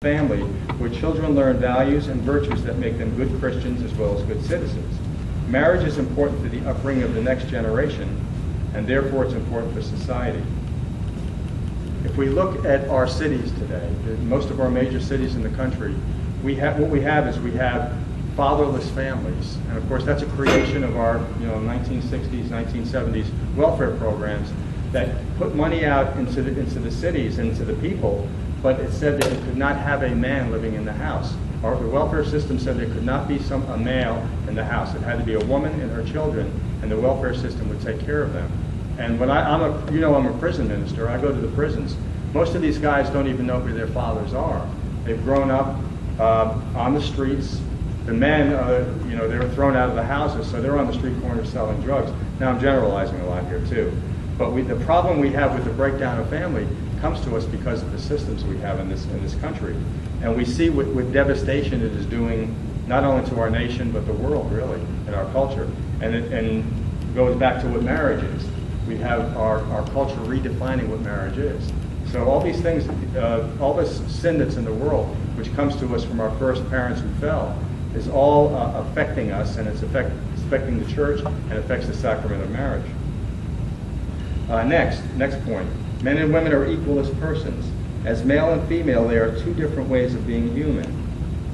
family where children learn values and virtues that make them good Christians as well as good citizens. Marriage is important for the upbringing of the next generation, and therefore it's important for society. If we look at our cities today, most of our major cities in the country, we have fatherless families, and of course that's a creation of our 1960s, 1970s welfare programs that put money out into the cities, into the people, but it said that you could not have a man living in the house. The welfare system said there could not be a male in the house. It had to be a woman and her children, and the welfare system would take care of them. And when I'm a prison minister, I go to the prisons. Most of these guys don't even know who their fathers are. They've grown up on the streets. The men, they were thrown out of the houses, so they're on the street corners selling drugs. Now I'm generalizing a lot here too. But the problem we have with the breakdown of family comes to us because of the systems we have in this country. And we see what devastation it is doing not only to our nation, but the world really, and our culture. And it goes back to what marriage is. We have our culture redefining what marriage is. So all these things, all this sin that's in the world, which comes to us from our first parents who fell, is all affecting us, and it's affecting the church, and affects the sacrament of marriage. Next point. Men and women are equal as persons. As male and female, they are two different ways of being human.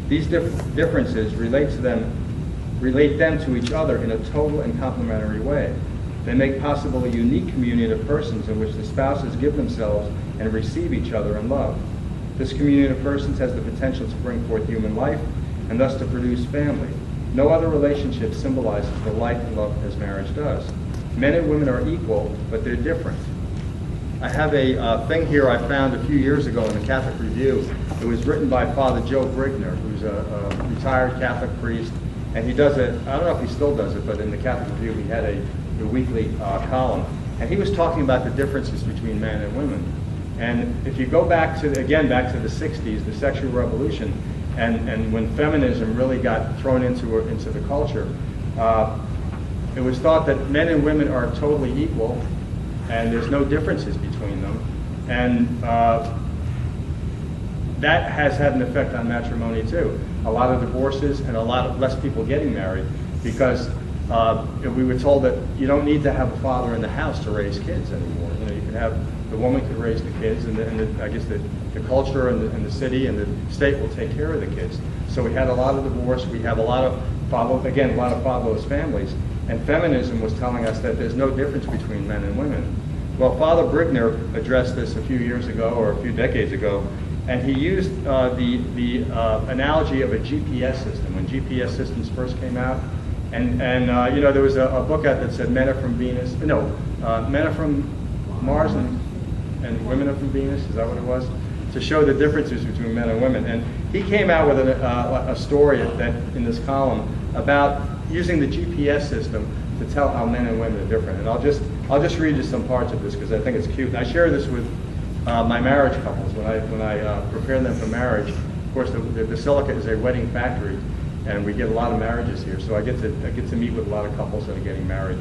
These differences relate them to each other in a total and complementary way. They make possible a unique communion of persons in which the spouses give themselves and receive each other in love. This communion of persons has the potential to bring forth human life and thus to produce family. No other relationship symbolizes the life and love as marriage does. Men and women are equal, but they're different. I have a thing here I found a few years ago in the Catholic Review. It was written by Father Joe Brigner, who's a retired Catholic priest, and he does it, I don't know if he still does it, but in the Catholic Review he had a weekly column, and he was talking about the differences between men and women. And if you go back to the 60s, the sexual revolution, and when feminism really got thrown into the culture, it was thought that men and women are totally equal, and there's no differences between them. And that has had an effect on matrimony too. A lot of divorces and a lot less people getting married because we were told that you don't need to have a father in the house to raise kids anymore. You can have, the woman could raise the kids, and I guess the culture and the city and the state will take care of the kids. So we had a lot of divorce. We have a lot of fatherless families. And feminism was telling us that there's no difference between men and women. Well, Father Brigner addressed this a few years ago, or a few decades ago, and he used the analogy of a GPS system. When GPS systems first came out, and there was a book out that said men are from Venus, men are from Mars and women are from Venus, is that what it was? To show the differences between men and women. And he came out with a story that in this column about using the GPS system to tell how men and women are different. And I'll just read you some parts of this because I think it's cute. And I share this with my marriage couples when I prepare them for marriage. Of course, the Basilica is a wedding factory, and we get a lot of marriages here. So I get to meet with a lot of couples that are getting married,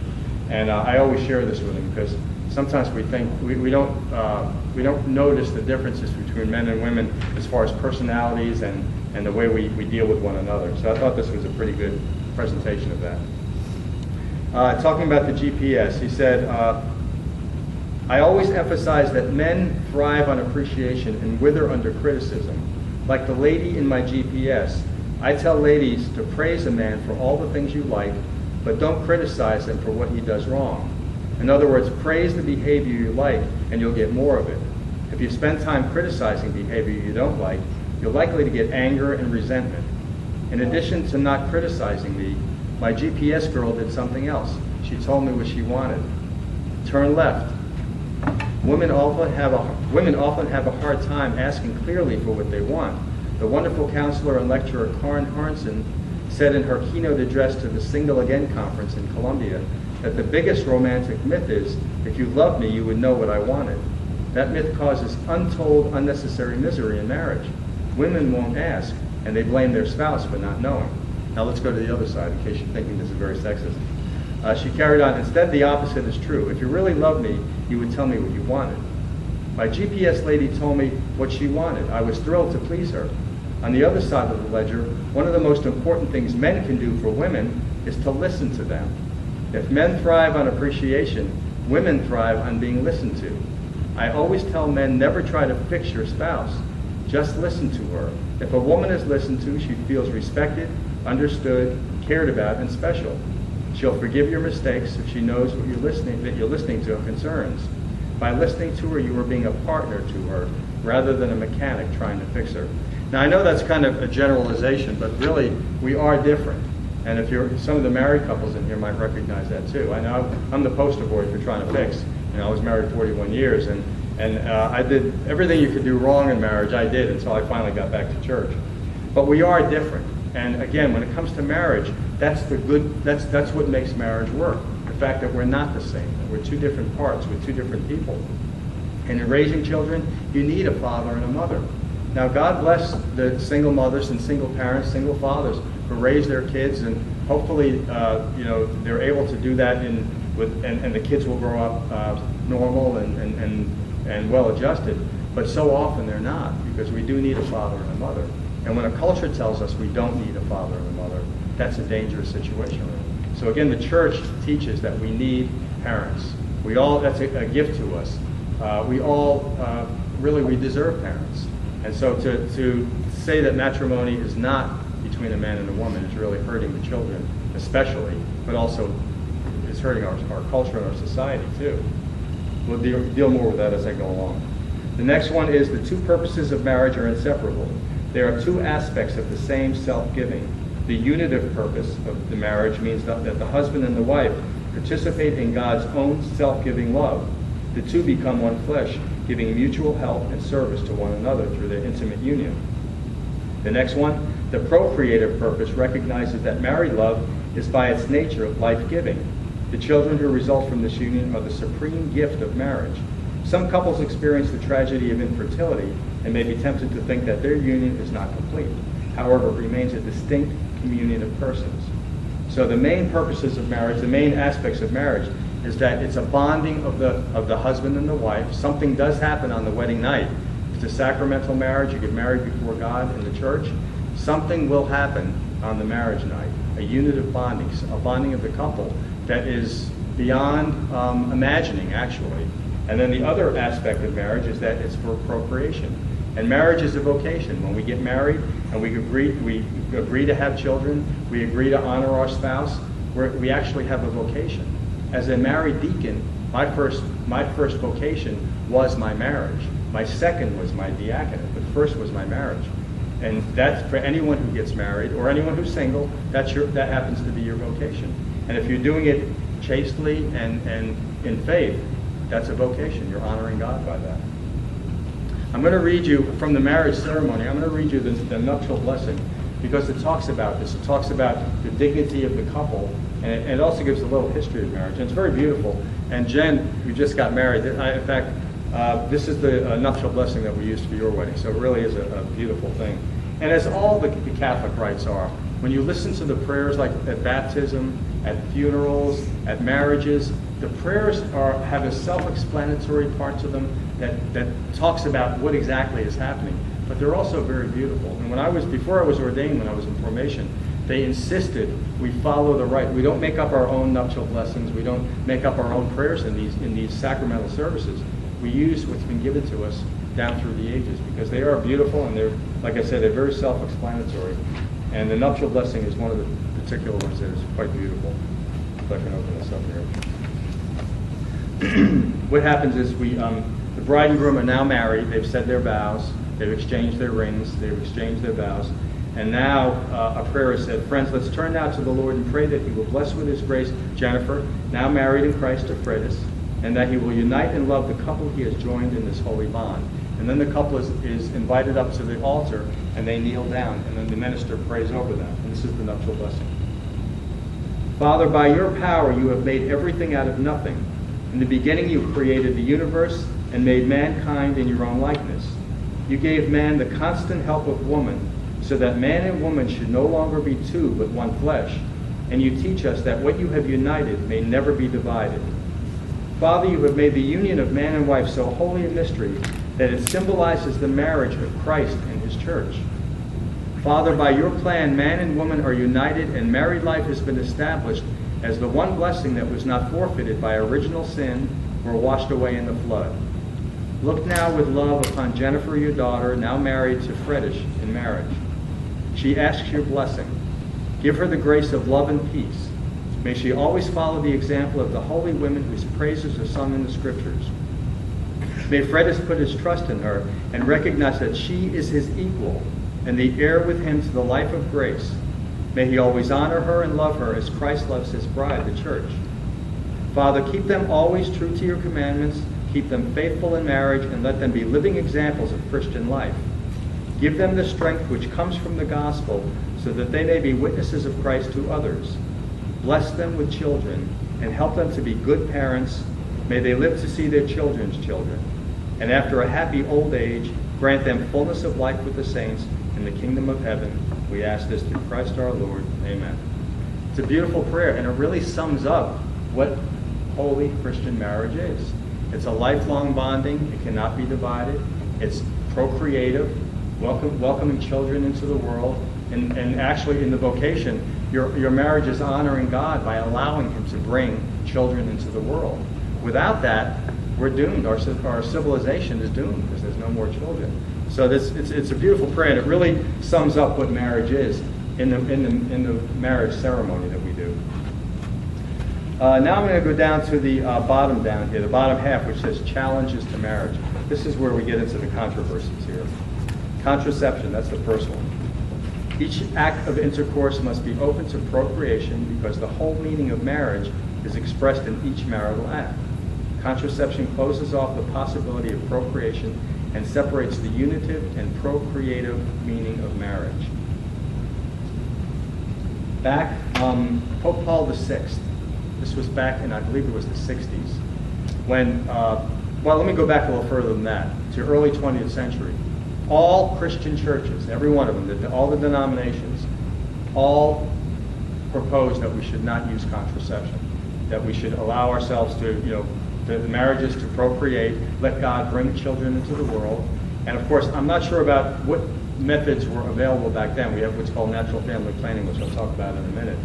and I always share this with them because sometimes we think we don't notice the differences between men and women as far as personalities and the way we deal with one another. So I thought this was a pretty good presentation of that. Talking about the GPS, he said, I always emphasize that men thrive on appreciation and wither under criticism. Like the lady in my GPS, I tell ladies to praise a man for all the things you like, but don't criticize him for what he does wrong. In other words, praise the behavior you like and you'll get more of it. If you spend time criticizing behavior you don't like, you're likely to get anger and resentment. In addition to not criticizing me, my GPS girl did something else. She told me what she wanted. Turn left. Women often have a hard time asking clearly for what they want. The wonderful counselor and lecturer Karen Harnson said in her keynote address to the Single Again conference in Columbia that the biggest romantic myth is, if you loved me, you would know what I wanted. That myth causes untold, unnecessary misery in marriage. Women won't ask, and they blame their spouse for not knowing. Now let's go to the other side, in case you're thinking this is very sexist. She carried on, instead the opposite is true. If you really loved me, you would tell me what you wanted. My GPS lady told me what she wanted. I was thrilled to please her. On the other side of the ledger, one of the most important things men can do for women is to listen to them. If men thrive on appreciation, women thrive on being listened to. I always tell men never try to fix your spouse. Just listen to her. If a woman is listened to, she feels respected, understood, cared about, and special. She'll forgive your mistakes if she knows what that you're listening to her concerns. By listening to her, you are being a partner to her rather than a mechanic trying to fix her. Now, I know that's kind of a generalization, but really, we are different. And if some of the married couples in here might recognize that too. I know I'm the poster boy for trying to fix. I was married 41 years, and I did everything you could do wrong in marriage, I did until I finally got back to church. But we are different. And again, when it comes to marriage, that's what makes marriage work. The fact that we're not the same, that we're two different parts, we're two different people. And in raising children, you need a father and a mother. Now, God bless the single mothers and single parents, single fathers who raise their kids, and hopefully, they're able to do that, and the kids will grow up normal and well-adjusted. But so often they're not, because we do need a father and a mother. And when a culture tells us we don't need a father and a mother, that's a dangerous situation. So again, the church teaches that we need parents. That's a gift to us. We deserve parents. And so to say that matrimony is not between a man and a woman is really hurting the children, especially, but also is hurting our culture and our society too. We'll deal more with that as I go along. The next one is the two purposes of marriage are inseparable. There are two aspects of the same self-giving. The unitive purpose of the marriage means that the husband and the wife participate in God's own self-giving love. The two become one flesh, giving mutual help and service to one another through their intimate union. The next one, the procreative purpose, recognizes that married love is by its nature life-giving. The children who result from this union are the supreme gift of marriage. Some couples experience the tragedy of infertility and may be tempted to think that their union is not complete. However, it remains a distinct communion of persons. So the main purposes of marriage, the main aspects of marriage, is that it's a bonding of the husband and the wife. Something does happen on the wedding night. It's a sacramental marriage. You get married before God in the church. Something will happen on the marriage night, a unitive bonding, a bonding of the couple that is beyond imagining, actually. And then the other aspect of marriage is that it's for procreation. And marriage is a vocation. When we get married and we agree to have children, we agree to honor our spouse, we actually have a vocation. As a married deacon, my first vocation was my marriage. My second was my diaconate, but first was my marriage. And that's for anyone who gets married or anyone who's single, that happens to be your vocation. And if you're doing it chastely and in faith, that's a vocation. You're honoring God by that. I'm going to read you from the marriage ceremony. I'm going to read you the nuptial blessing because it talks about this. It talks about the dignity of the couple, and it also gives a little history of marriage. And it's very beautiful. And Jen, who just got married, in fact, this is the nuptial blessing that we used for your wedding. So it really is a beautiful thing. And as all the Catholic rites are, when you listen to the prayers like at baptism, at funerals, at marriages, the prayers have a self-explanatory part to them that talks about what exactly is happening. But they're also very beautiful. And before I was ordained, when I was in formation, they insisted we follow the rite. We don't make up our own nuptial blessings. We don't make up our own prayers in these sacramental services. We use what's been given to us down through the ages because they are beautiful and they're, like I said, they're very self-explanatory. And the nuptial blessing is one of the particular ones that is quite beautiful. If I can open this up here. What happens is the bride and groom are now married. They've said their vows. They've exchanged their rings. They've exchanged their vows. And now a prayer is said. Friends, let's turn now to the Lord and pray that he will bless with his grace Jennifer, now married in Christ to Fredis, and that he will unite and love the couple he has joined in this holy bond. And then the couple is invited up to the altar, and they kneel down, and then the minister prays over them. And this is the nuptial blessing. Father, by your power you have made everything out of nothing. In the beginning you created the universe and made mankind in your own likeness. You gave man the constant help of woman, so that man and woman should no longer be two but one flesh. And you teach us that what you have united may never be divided. Father, you have made the union of man and wife so holy a mystery that it symbolizes the marriage of Christ and his church. Father, by your plan, man and woman are united, and married life has been established as the one blessing that was not forfeited by original sin or washed away in the flood. Look now with love upon Jennifer, your daughter, now married to Fredish in marriage. She asks your blessing. Give her the grace of love and peace. May she always follow the example of the holy women whose praises are sung in the Scriptures. May Fredish put his trust in her and recognize that she is his equal and the heir with him to the life of grace. May he always honor her and love her as Christ loves his bride, the church. Father, keep them always true to your commandments, keep them faithful in marriage, and let them be living examples of Christian life. Give them the strength which comes from the gospel so that they may be witnesses of Christ to others. Bless them with children and help them to be good parents. May they live to see their children's children. And after a happy old age, grant them fullness of life with the saints in the kingdom of heaven. We ask this through Christ our Lord. Amen. It's a beautiful prayer, and it really sums up what holy Christian marriage is. It's a lifelong bonding. It cannot be divided. It's procreative, welcoming children into the world. And actually in the vocation, your marriage is honoring God by allowing him to bring children into the world. Without that, we're doomed. Our civilization is doomed because there's no more children. So it's a beautiful prayer, and it really sums up what marriage is in the marriage ceremony that we do. Now I'm going to go down to the bottom down here, the bottom half, which says challenges to marriage. This is where we get into the controversies here. Contraception, that's the first one. Each act of intercourse must be open to procreation because the whole meaning of marriage is expressed in each marital act. Contraception closes off the possibility of procreation and separates the unitive and procreative meaning of marriage. Back, Pope Paul VI, this was back in, I believe it was the 60s, when, well, let me go back a little further than that, to early 20th century. All Christian churches, every one of them, all the denominations, all proposed that we should not use contraception, that we should allow ourselves to, the marriages to procreate, let God bring children into the world. And of course, I'm not sure about what methods were available back then. We have what's called natural family planning, which I'll talk about in a minute.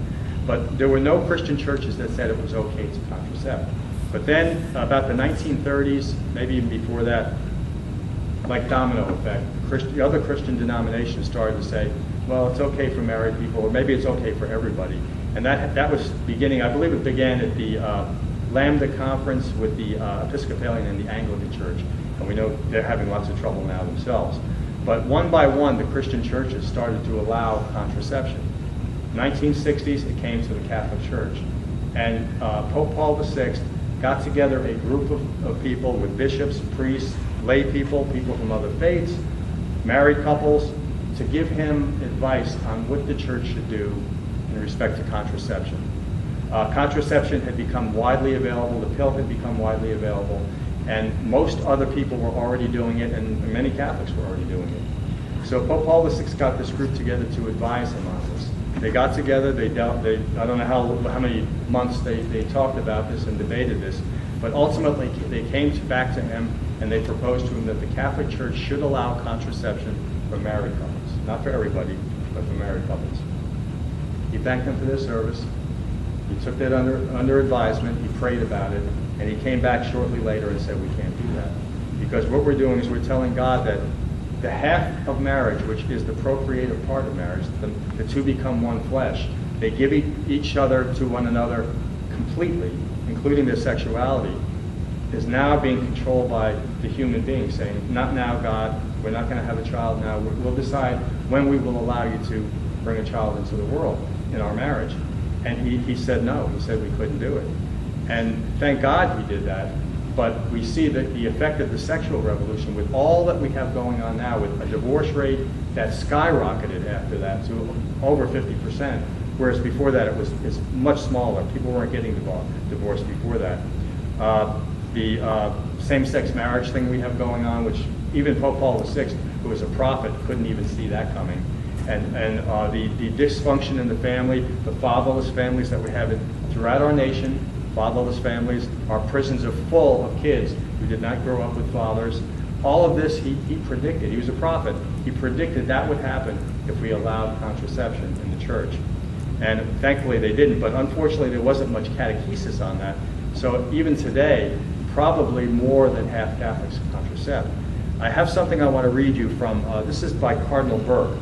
But there were no Christian churches that said it was okay to contracept. But then, about the 1930s, maybe even before that, like domino effect, the other Christian denominations started to say, well, it's okay for married people, or maybe it's okay for everybody. And that was beginning, I believe it began at the Lambda Conference with the Episcopalian and the Anglican Church. And we know they're having lots of trouble now themselves. But one by one, the Christian churches started to allow contraception. 1960s, it came to the Catholic Church. And Pope Paul VI got together a group of people with bishops, priests, lay people, people from other faiths, married couples, to give him advice on what the church should do in respect to contraception. Contraception had become widely available, the pill had become widely available, and most other people were already doing it, and many Catholics were already doing it. So Pope Paul VI got this group together to advise him on this. They got together, I don't know how many months they talked about this and debated this, but ultimately they came back to him and they proposed to him that the Catholic Church should allow contraception for married couples. Not for everybody, but for married couples. He thanked them for their service. He took that under advisement, he prayed about it, and he came back shortly later and said, we can't do that. Because what we're doing is we're telling God that the half of marriage, which is the procreative part of marriage, the two become one flesh. They give each other to one another completely, including their sexuality, is now being controlled by the human being, saying, not now, God, we're not going to have a child now. We'll decide when we will allow you to bring a child into the world in our marriage. And he said no. He said we couldn't do it. And thank God he did that. But we see that the effect of the sexual revolution, with all that we have going on now, with a divorce rate that skyrocketed after that to over 50%, whereas before that it's much smaller. People weren't getting divorced before that. The same-sex marriage thing we have going on, which even Pope Paul VI, who was a prophet, couldn't even see that coming. And the dysfunction in the family, the fatherless families that we have throughout our nation, fatherless families. Our prisons are full of kids who did not grow up with fathers. All of this he predicted. He was a prophet. He predicted that would happen if we allowed contraception in the church. And thankfully they didn't, but unfortunately there wasn't much catechesis on that. So even today, probably more than half Catholics contracept. I have something I want to read you from, this is by Cardinal Burke,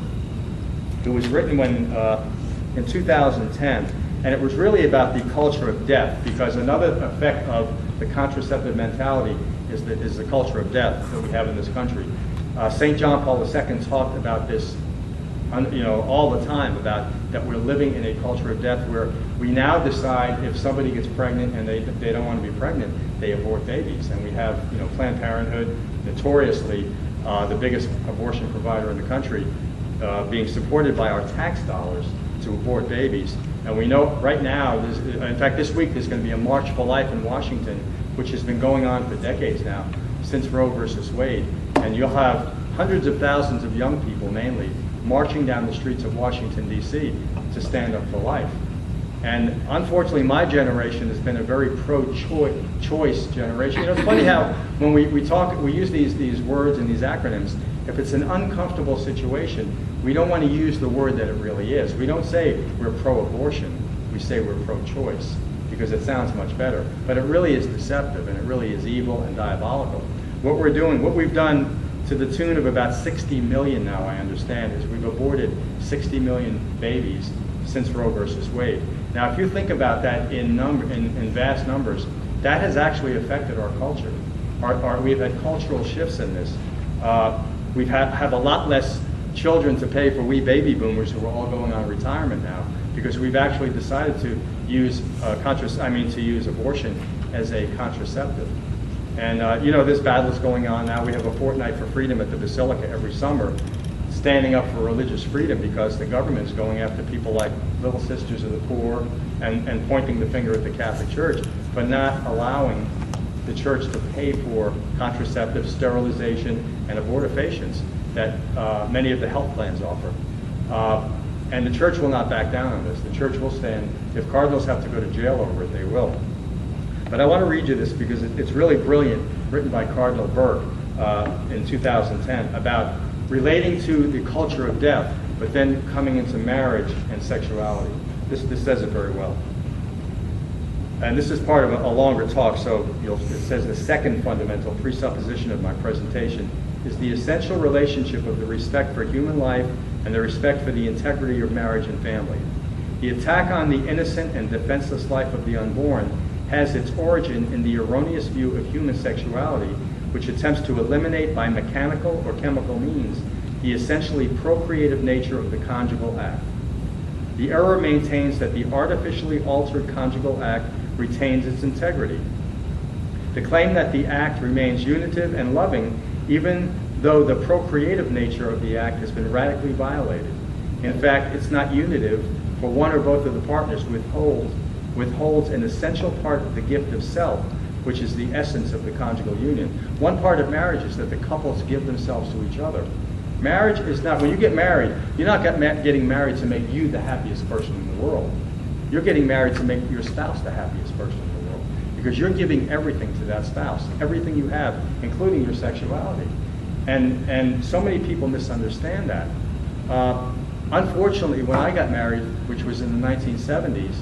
who was written in 2010, and it was really about the culture of death, because another effect of the contraceptive mentality is the culture of death that we have in this country. St. John Paul II talked about this all the time, about that we're living in a culture of death where we now decide if somebody gets pregnant and they don't want to be pregnant, they abort babies. And we have Planned Parenthood, notoriously the biggest abortion provider in the country, being supported by our tax dollars to abort babies. And we know right now, in fact this week there's going to be a March for Life in Washington, which has been going on for decades now, since Roe versus Wade. And you'll have hundreds of thousands of young people mainly marching down the streets of Washington, D.C. to stand up for life. And unfortunately, my generation has been a very pro-choice generation. It's funny how when we talk, we use these words and these acronyms. If it's an uncomfortable situation, we don't want to use the word that it really is. We don't say we're pro-abortion. We say we're pro-choice, because it sounds much better. But it really is deceptive, and it really is evil and diabolical. What we're doing, what we've done to the tune of about 60 million now, I understand, is we've aborted 60 million babies since Roe versus Wade. Now, if you think about that in vast numbers, that has actually affected our culture. We've had cultural shifts in this. We have a lot less children to pay for we baby boomers who are all going on retirement now, because we've actually decided to use abortion as a contraceptive. And this battle is going on now. We have a fortnight for freedom at the Basilica every summer, standing up for religious freedom, because the government is going after people like Little Sisters of the Poor and pointing the finger at the Catholic Church, but not allowing the church to pay for contraceptive, sterilization, and abortifacients that many of the health plans offer. And the church will not back down on this. The church will stand. If cardinals have to go to jail over it, they will. But I want to read you this because it's really brilliant, written by Cardinal Burke in 2010, about relating to the culture of death, but then coming into marriage and sexuality. This says it very well. And this is part of a longer talk, so it says the second fundamental presupposition of my presentation is the essential relationship of the respect for human life and the respect for the integrity of marriage and family. The attack on the innocent and defenseless life of the unborn has its origin in the erroneous view of human sexuality, which attempts to eliminate by mechanical or chemical means the essentially procreative nature of the conjugal act. The error maintains that the artificially altered conjugal act retains its integrity. The claim that the act remains unitive and loving even though the procreative nature of the act has been radically violated. In fact, it's not unitive, for one or both of the partners withholds an essential part of the gift of self, which is the essence of the conjugal union. One part of marriage is that the couples give themselves to each other. Marriage is not, when you get married, you're not getting married to make you the happiest person in the world. You're getting married to make your spouse the happiest person in the world, because you're giving everything to that spouse, everything you have, including your sexuality. And so many people misunderstand that. Unfortunately, when I got married, which was in the 1970s,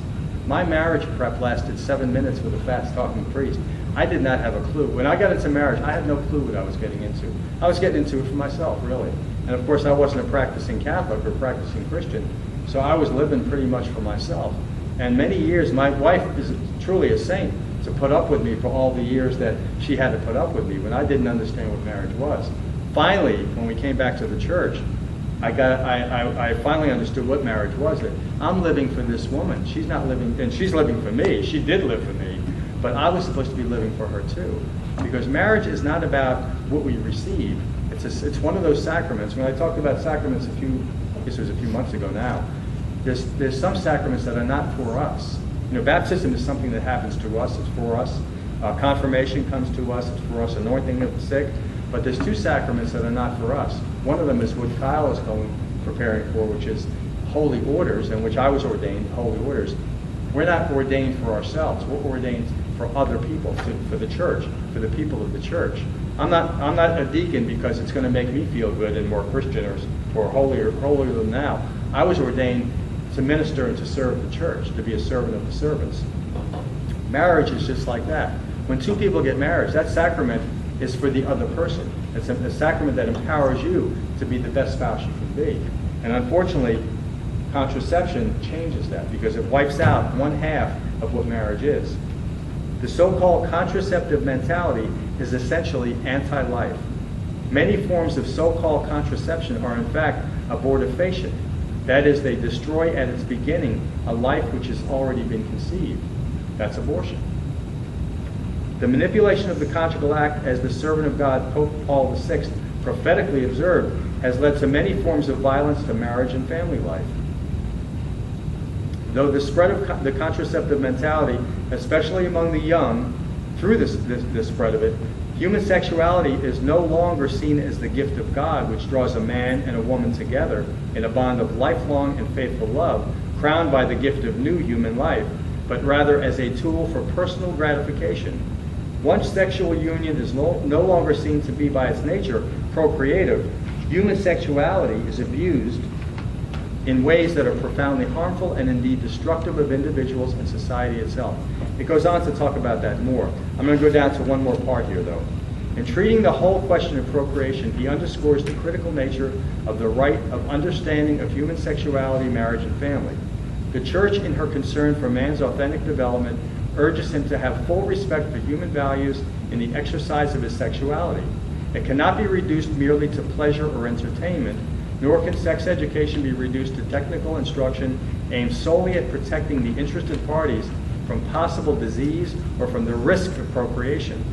my marriage prep lasted 7 minutes with a fast-talking priest. I did not have a clue. When I got into marriage, I had no clue what I was getting into. I was getting into it for myself, really. And of course, I wasn't a practicing Catholic or practicing Christian, so I was living pretty much for myself. And many years, my wife is truly a saint to put up with me for all the years that she had to put up with me when I didn't understand what marriage was. Finally, when we came back to the church, I finally understood what marriage was. That I'm living for this woman. She's not living, and she's living for me. She did live for me, but I was supposed to be living for her too. Because marriage is not about what we receive. It's one of those sacraments. When I talked about sacraments I guess it was a few months ago now, there's some sacraments that are not for us. Baptism is something that happens to us. It's for us. Confirmation comes to us. It's for us. Anointing of the sick. But there's two sacraments that are not for us. One of them is what Kyle is preparing for, which is holy orders, in which I was ordained, holy orders. We're not ordained for ourselves. We're ordained for other people, for the church, for the people of the church. I'm not a deacon because it's going to make me feel good and more Christian or holier than thou. I was ordained to minister and to serve the church, to be a servant of the servants. Marriage is just like that. When two people get married, that sacrament is for the other person. It's a sacrament that empowers you to be the best spouse you can be. And unfortunately, contraception changes that because it wipes out one half of what marriage is. The so-called contraceptive mentality is essentially anti-life. Many forms of so-called contraception are in fact abortifacient. That is, they destroy at its beginning a life which has already been conceived. That's abortion. The manipulation of the conjugal act, as the servant of God, Pope Paul VI, prophetically observed, has led to many forms of violence to marriage and family life. Though the spread of the contraceptive mentality, especially among the young, through this spread of it, human sexuality is no longer seen as the gift of God, which draws a man and a woman together in a bond of lifelong and faithful love, crowned by the gift of new human life, but rather as a tool for personal gratification. Once sexual union is no longer seen to be by its nature procreative, human sexuality is abused in ways that are profoundly harmful and indeed destructive of individuals and society itself. It goes on to talk about that more. I'm going to go down to one more part here, though. In treating the whole question of procreation, he underscores the critical nature of the right of understanding of human sexuality, marriage, and family. The Church, in her concern for man's authentic development, urges him to have full respect for human values in the exercise of his sexuality. It cannot be reduced merely to pleasure or entertainment, nor can sex education be reduced to technical instruction aimed solely at protecting the interested parties from possible disease or from the risk of procreation.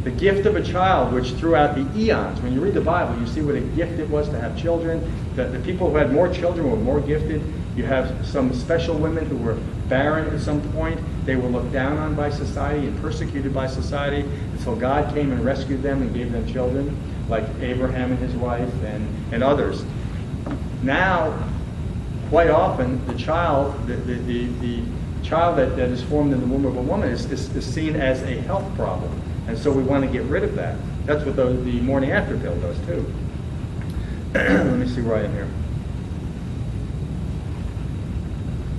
The gift of a child, which throughout the eons, when you read the Bible, you see what a gift it was to have children. The people who had more children were more gifted. You have some special women who were barren at some point. They were looked down on by society and persecuted by society until God came and rescued them and gave them children, like Abraham and his wife and others. Now, quite often, the child, the child that is formed in the womb of a woman is seen as a health problem. And so we want to get rid of that. That's what the morning after pill does too. Let me see where I am here.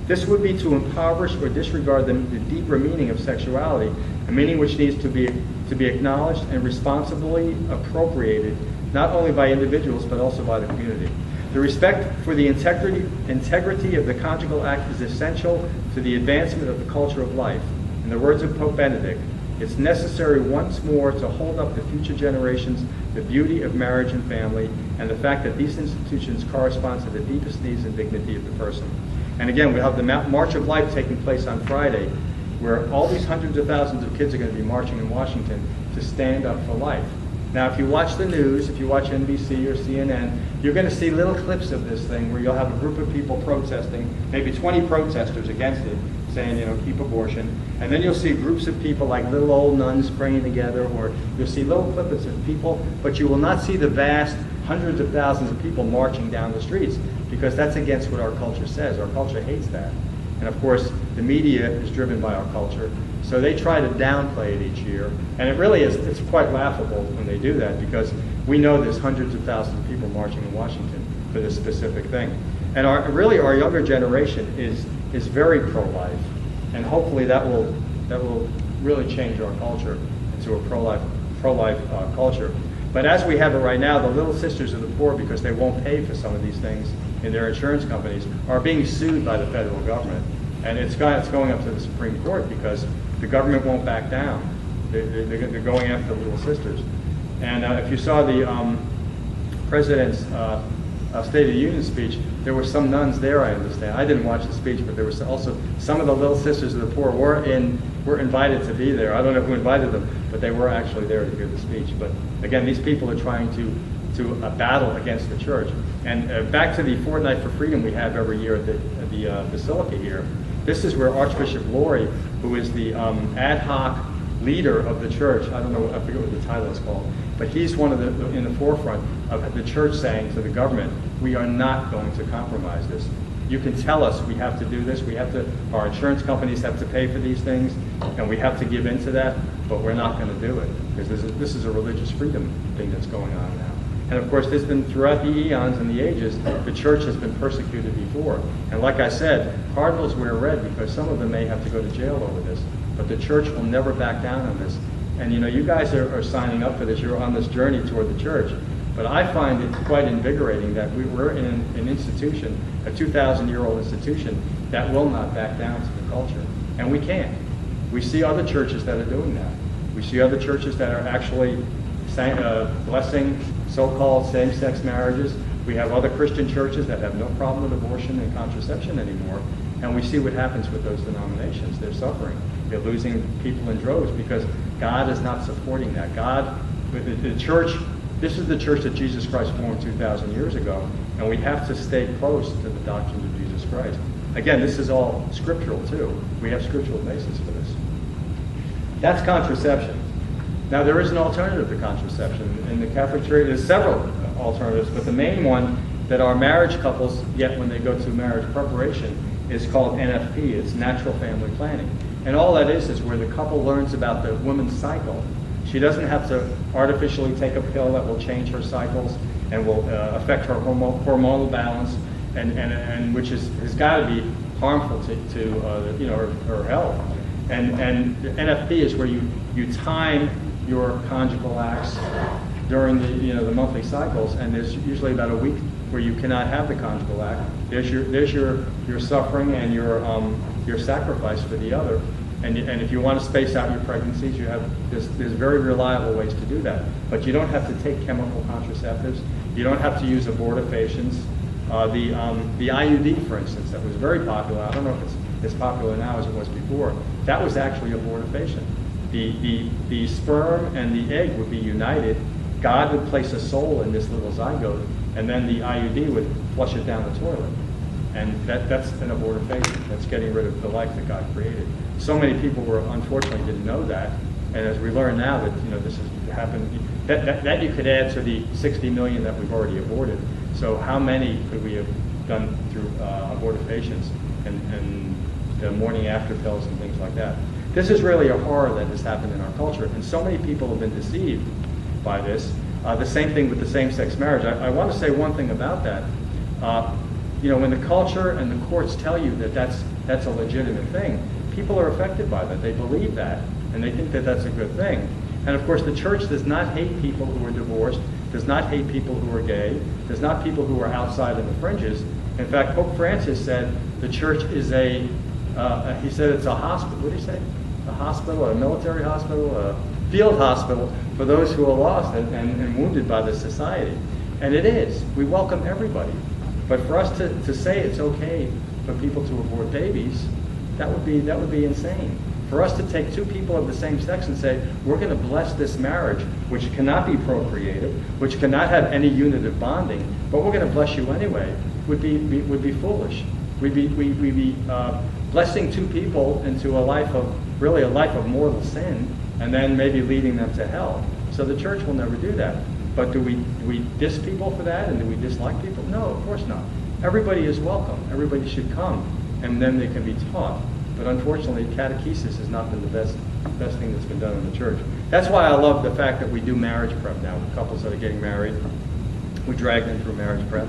This would be to impoverish or disregard the deeper meaning of sexuality, a meaning which needs to be acknowledged and responsibly appropriated, not only by individuals but also by the community. The respect for the integrity of the conjugal act is essential to the advancement of the culture of life. In the words of Pope Benedict, it's necessary once more to hold up to future generations the beauty of marriage and family and the fact that these institutions correspond to the deepest needs and dignity of the person. And again, we have the March of Life taking place on Friday, where all these hundreds of thousands of kids are going to be marching in Washington to stand up for life. Now, if you watch the news, if you watch NBC or CNN, you're going to see little clips of this thing where you'll have a group of people protesting, maybe 20 protesters against it, saying, you know, keep abortion. And then you'll see groups of people like little old nuns praying together, or you'll see little clips of people, but you will not see the vast hundreds of thousands of people marching down the streets, because that's against what our culture says. Our culture hates that. And of course, the media is driven by our culture. So they try to downplay it each year. And it really is, it's quite laughable when they do that, because we know there's hundreds of thousands of people marching in Washington for this specific thing. And our younger generation is very pro-life. And hopefully that will really change our culture into a pro-life culture. But as we have it right now, the Little Sisters of the Poor, because they won't pay for some of these things in their insurance companies, are being sued by the federal government. And it's going up to the Supreme Court because the government won't back down. They're going after the Little Sisters. And if you saw the President's State of the Union speech, there were some nuns there, I understand. I didn't watch the speech, but there was also some of the Little Sisters of the Poor were invited to be there. I don't know who invited them, but they were actually there to hear the speech. But again, these people are trying to battle against the church. And back to the Fortnight for Freedom we have every year at the Basilica here. This is where Archbishop Lori, who is the ad hoc leader of the church, I don't know, I forget what the title is called, but he's one of in the forefront of the church saying to the government, we are not going to compromise this. you can tell us we have to do this, our insurance companies have to pay for these things, and we have to give into that, but we're not going to do it, because this is a religious freedom thing that's going on now. And of course, there's been, throughout the eons and the ages, the church has been persecuted before. And like I said, cardinals wear red because some of them may have to go to jail over this, but the church will never back down on this. And you guys are signing up for this, you're on this journey toward the church. But I find it quite invigorating that we're in an institution, a 2,000-year-old institution, that will not back down to the culture. And we can't. We see other churches that are doing that. We see other churches that are actually blessing so-called same-sex marriages. We have other Christian churches that have no problem with abortion and contraception anymore. And we see what happens with those denominations. They're suffering. They're losing people in droves because God is not supporting that. God, the church, this is the church that Jesus Christ formed 2,000 years ago, and we have to stay close to the doctrines of Jesus Christ. Again, this is all scriptural too. We have scriptural basis for this. That's contraception. Now, there is an alternative to contraception. In the Catholic Church, there's several alternatives, but the main one that our marriage couples get when they go through marriage preparation is called NFP. It's natural family planning. And all that is where the couple learns about the woman's cycle. She doesn't have to artificially take a pill that will change her cycles and will affect her hormonal balance, and which has got to be harmful to her health. And NFP is where you time your conjugal acts during the monthly cycles, and there's usually about a week where you cannot have the conjugal act. There's your suffering and your sacrifice for the other. And if you want to space out your pregnancies, there's very reliable ways to do that. But you don't have to take chemical contraceptives. You don't have to use abortifacients. The IUD, for instance, that was very popular. I don't know if it's as popular now as it was before. That was actually abortifacient. The sperm and the egg would be united. God would place a soul in this little zygote, and then the IUD would flush it down the toilet. And that's an abortifacient. That's getting rid of the life that God created. So many people unfortunately didn't know that, and as we learn now that this has happened, that you could add to the 60 million that we've already aborted. So how many could we have done through abortifacients and the morning after pills and things like that? This is really a horror that has happened in our culture, and so many people have been deceived by this. The same thing with the same-sex marriage. I want to say one thing about that. When the culture and the courts tell you that that's a legitimate thing, people are affected by that. They believe that, and they think that that's a good thing. And of course, the church does not hate people who are divorced, does not hate people who are gay, does not people who are outside of the fringes. In fact, Pope Francis said the church is he said it's a hospital. What did he say? A hospital, a military hospital, a field hospital for those who are lost and wounded by the society. And it is. We welcome everybody. But for us to say it's okay for people to abort babies, that would be insane. For us to take two people of the same sex and say, we're going to bless this marriage, which cannot be procreative, which cannot have any unitive bonding, but we're going to bless you anyway, would be foolish. We'd be blessing two people into a life of mortal sin, and then maybe leading them to hell. So the church will never do that. But do we diss people for that, and do we dislike people? No, of course not. Everybody is welcome. Everybody should come, and then they can be taught. But unfortunately, catechesis has not been the best thing that's been done in the church. That's why I love the fact that we do marriage prep now with couples that are getting married. We drag them through marriage prep.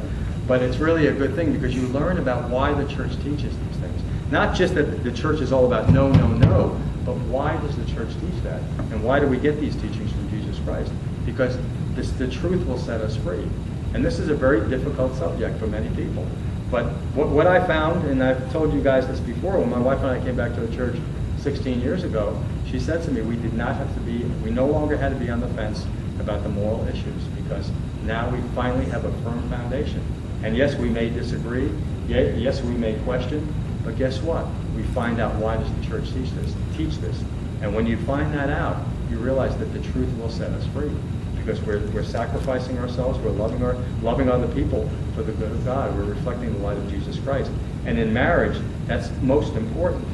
But it's really a good thing because you learn about why the church teaches these things. Not just that the church is all about no, no, no, but why does the church teach that? And why do we get these teachings from Jesus Christ? Because the truth will set us free. And this is a very difficult subject for many people. But what I found, and I've told you guys this before, when my wife and I came back to the church 16 years ago, she said to me, we no longer had to be on the fence about the moral issues, because now we finally have a firm foundation. And yes, we may disagree, yes, we may question, but guess what? We find out why does the church teach this. And when you find that out, you realize that the truth will set us free. Because we're sacrificing ourselves, we're loving other people for the good of God. We're reflecting the light of Jesus Christ. And in marriage, that's most important.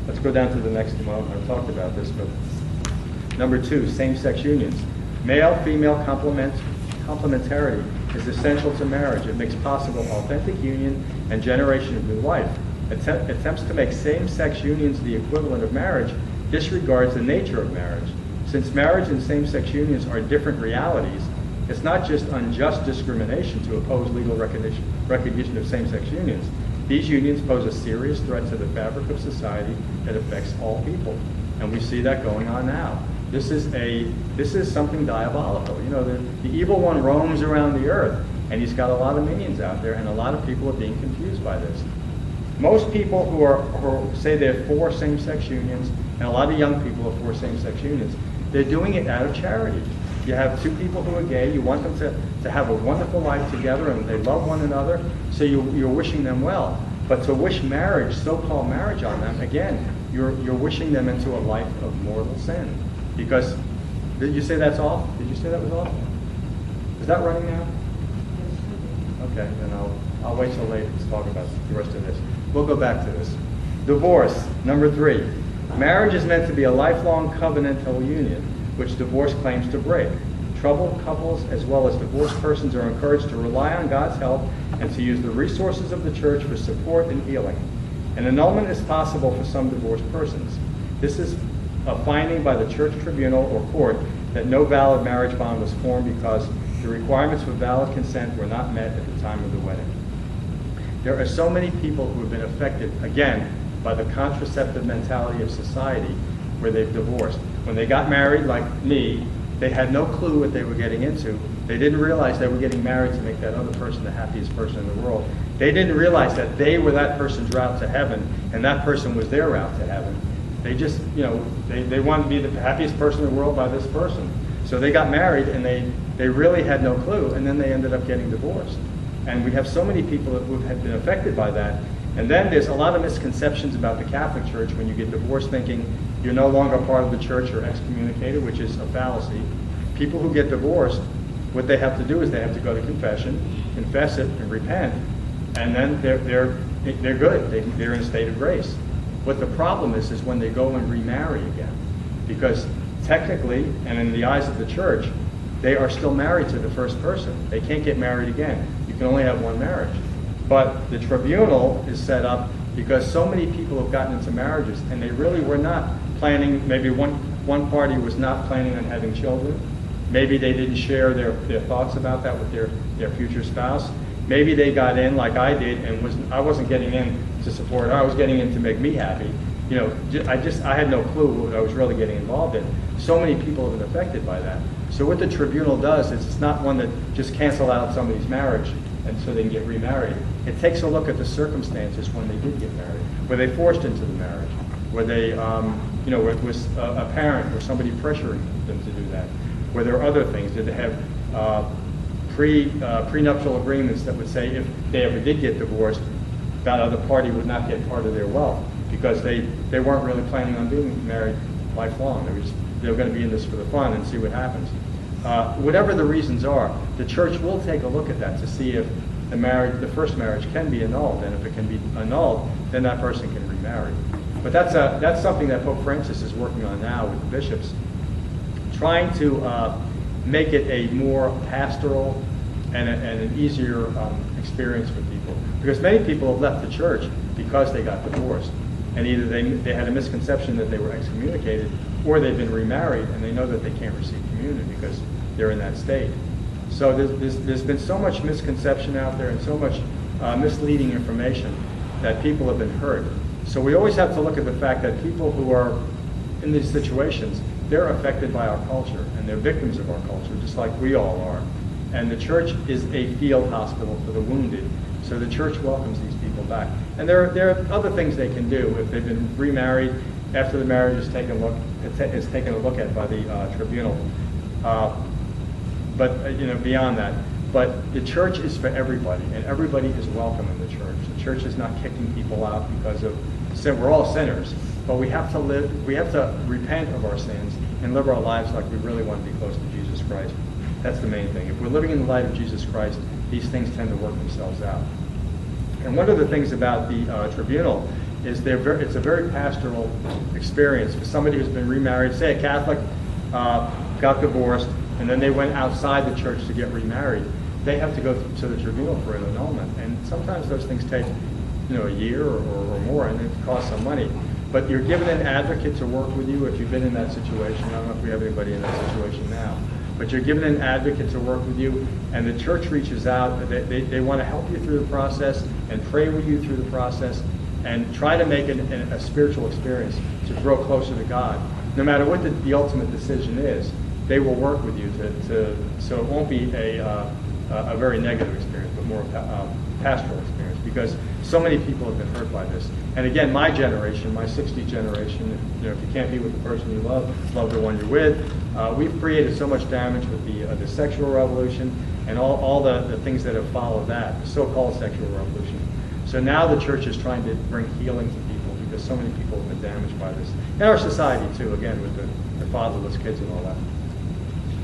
Let's go down to the next one. I've talked about this, but number 2, same-sex unions. Male-female complementarity is essential to marriage. It makes possible authentic union and generation of new life. Attempts to make same-sex unions the equivalent of marriage disregards the nature of marriage. Since marriage and same-sex unions are different realities, it's not just unjust discrimination to oppose legal recognition of same-sex unions. These unions pose a serious threat to the fabric of society that affects all people. And we see that going on now. This is something diabolical. You know, the evil one roams around the earth, and he's got a lot of minions out there, and a lot of people are being confused by this. Most people who say they're for same-sex unions, and a lot of young people are for same-sex unions, they're doing it out of charity. You have two people who are gay, you want them to have a wonderful life together, and they love one another, so you're wishing them well. But to wish marriage, so-called marriage on them, again, you're wishing them into a life of mortal sin. Because, did you say that's off? Did you say that was off? Is that running now? Okay, then I'll wait till later to talk about the rest of this. We'll go back to this. Divorce, number 3. Marriage is meant to be a lifelong covenantal union, which divorce claims to break. Troubled couples as well as divorced persons are encouraged to rely on God's help and to use the resources of the church for support and healing. An annulment is possible for some divorced persons. This is a finding by the church tribunal or court that no valid marriage bond was formed because the requirements for valid consent were not met at the time of the wedding. There are so many people who have been affected, again, by the contraceptive mentality of society where they've divorced. When they got married, like me, they had no clue what they were getting into. They didn't realize they were getting married to make that other person the happiest person in the world. They didn't realize that they were that person's route to heaven, and that person was their route to heaven. They just, you know, they wanted to be the happiest person in the world by this person. So they got married, and they really had no clue, and then they ended up getting divorced. And we have so many people who have been affected by that. And then there's a lot of misconceptions about the Catholic Church when you get divorced, thinking you're no longer part of the church or excommunicated, which is a fallacy. People who get divorced, what they have to do is they have to go to confession, confess it, and repent, and then they're good. They're in a state of grace. What the problem is when they go and remarry again, because technically, and in the eyes of the church, they are still married to the first person. They can't get married again. You can only have one marriage. But the tribunal is set up because so many people have gotten into marriages and they really were not planning. Maybe one party was not planning on having children. Maybe they didn't share their thoughts about that with their future spouse. Maybe they got in like I did and I wasn't getting in to support her. I was getting in to make me happy. You know, I had no clue what I was really getting involved in. So many people have been affected by that. So what the tribunal does is it's not one that just cancel out somebody's marriage and so they can get remarried. It takes a look at the circumstances when they did get married. Were they forced into the marriage? Were they, you know, was a parent or somebody pressuring them to do that? Were there other things? Did they have prenuptial agreements that would say if they ever did get divorced, that other party would not get part of their wealth because they weren't really planning on being married lifelong. They were going to be in this for the fun and see what happens. Whatever the reasons are, the church will take a look at that to see if the first marriage can be annulled, and if it can be annulled, then that person can remarry. But that's something that Pope Francis is working on now with the bishops, trying to make it a more pastoral and an easier experience for people. Because many people have left the church because they got divorced, and either they had a misconception that they were excommunicated, or they've been remarried and they know that they can't receive communion because they're in that state. So there's been so much misconception out there and so much misleading information that people have been hurt. So we always have to look at the fact that people who are in these situations, they're affected by our culture and they're victims of our culture, just like we all are. And the church is a field hospital for the wounded. So the church welcomes these people back. And there are other things they can do if they've been remarried after the marriage is taken a look at by the tribunal. But you know, beyond that, but the church is for everybody, and everybody is welcome in the church. The church is not kicking people out because of sin. We're all sinners, but we have to repent of our sins and live our lives like we really want to be close to Jesus Christ. That's the main thing. If we're living in the light of Jesus Christ, these things tend to work themselves out. And one of the things about the tribunal is it's a very pastoral experience for somebody who's been remarried. Say a Catholic got divorced, and then they went outside the church to get remarried. they have to go to the tribunal for an annulment. And sometimes those things take, a year or more, and it costs some money. But you're given an advocate to work with you if you've been in that situation. I don't know if we have anybody in that situation now. But you're given an advocate to work with you, and the church reaches out. They want to help you through the process and pray with you through the process and try to make a spiritual experience to grow closer to God. No matter what the ultimate decision is, they will work with you so it won't be a very negative experience, but more pastoral experience, because so many people have been hurt by this. And again, my generation, my 60s generation, if you can't be with the person you love the one you're with. We've created so much damage with the sexual revolution and all the things that have followed that, the so-called sexual revolution. So now the church is trying to bring healing to people because so many people have been damaged by this. And our society too, again, with the fatherless kids and all that.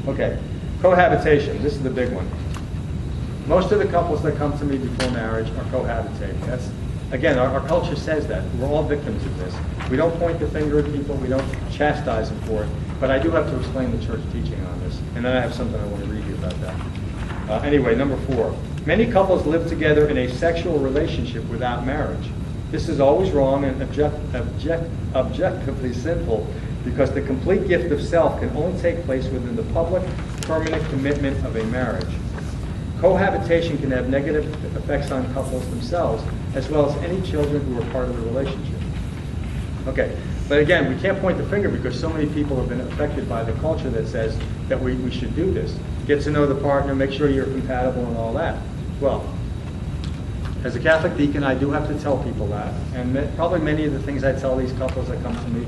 Okay, cohabitation. This is the big one. Most of the couples that come to me before marriage are cohabitating. That's, again, our culture says that. We're all victims of this. We don't point the finger at people. We don't chastise them for it. But I do have to explain the church teaching on this. And then I have something I want to read you about that. Anyway, number 4. Many couples live together in a sexual relationship without marriage. This is always wrong and objectively sinful, because the complete gift of self can only take place within the public, permanent commitment of a marriage. Cohabitation can have negative effects on couples themselves, as well as any children who are part of the relationship. Okay, but again, we can't point the finger because so many people have been affected by the culture that says that we should do this. Get to know the partner, make sure you're compatible and all that. Well, as a Catholic deacon, I do have to tell people that, and probably many of the things I tell these couples that come to me,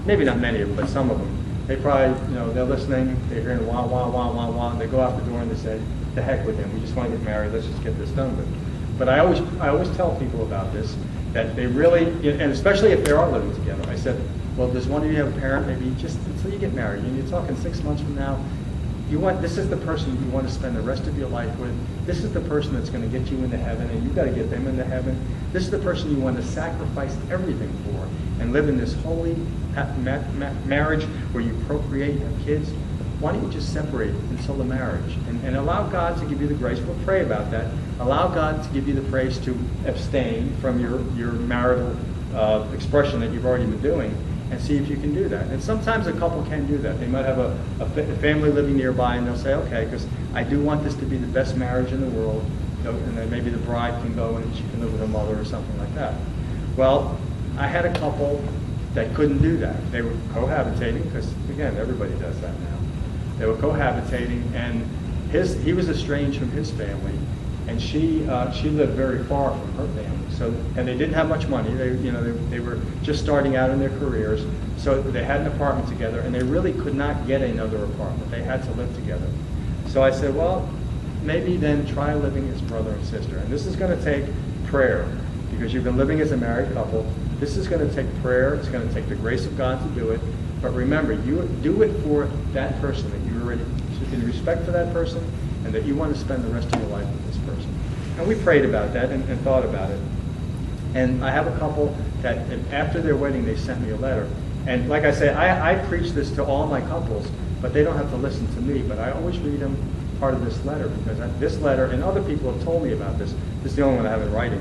maybe not many of them, but some of them, they probably, they're listening, they're hearing wah, wah, wah, wah, wah, and they go out the door and they say, the heck with him, we just want to get married, let's just get this done with. But I always tell people about this, that they really, and especially if they are living together, I said, well, does one of you have a parent? Maybe just until you get married, and you're talking 6 months from now, this is the person you want to spend the rest of your life with. This is the person that's going to get you into heaven, and you've got to get them into heaven. This is the person you want to sacrifice everything for and live in this holy marriage where you procreate, have kids. Why don't you just separate until the marriage and allow God to give you the grace? We'll pray about that. Allow God to give you the grace to abstain from your marital expression that you've already been doing, and see if you can do that. And sometimes a couple can do that. They might have a family living nearby, and they'll say, okay, because I do want this to be the best marriage in the world, and then maybe the bride can go and she can live with her mother or something like that. Well, I had a couple that couldn't do that. They were cohabitating, because again, everybody does that now. They were cohabitating, and he was estranged from his family, and she lived very far from her family. So, and they didn't have much money. They were just starting out in their careers. So they had an apartment together, and they really could not get another apartment. They had to live together. So I said, well, maybe then try living as brother and sister. And this is going to take prayer, because you've been living as a married couple. This is going to take prayer. It's going to take the grace of God to do it. But remember, you do it for that person, that you're ready, in respect for that person, and that you want to spend the rest of your life with this person. And we prayed about that and thought about it. And I have a couple that after their wedding, they sent me a letter. And like I say, I preach this to all my couples, but they don't have to listen to me. But I always read them part of this letter, because this letter, and other people have told me about this. This is the only one I have in writing,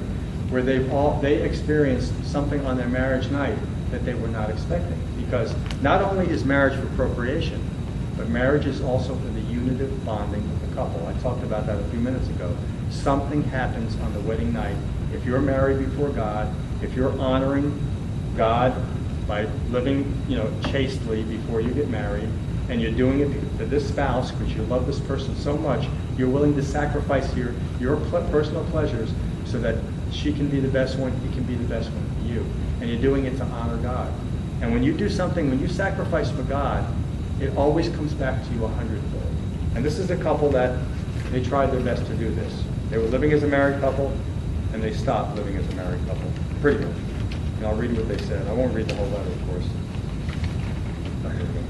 where they experienced something on their marriage night that they were not expecting. Because not only is marriage for procreation, but marriage is also for the unitive bonding of the couple. I talked about that a few minutes ago. Something happens on the wedding night. If you're married before God, if you're honoring God by living, chastely before you get married, and you're doing it to this spouse because you love this person so much, you're willing to sacrifice your personal pleasures so that she can be the best one, he can be the best one for you. And you're doing it to honor God. And when you do something, when you sacrifice for God, it always comes back to you 100-fold. And this is a couple that they tried their best to do this. They were living as a married couple, and they stopped living as a married couple, pretty much. And I'll read what they said. I won't read the whole letter, of course. Oh, here we go.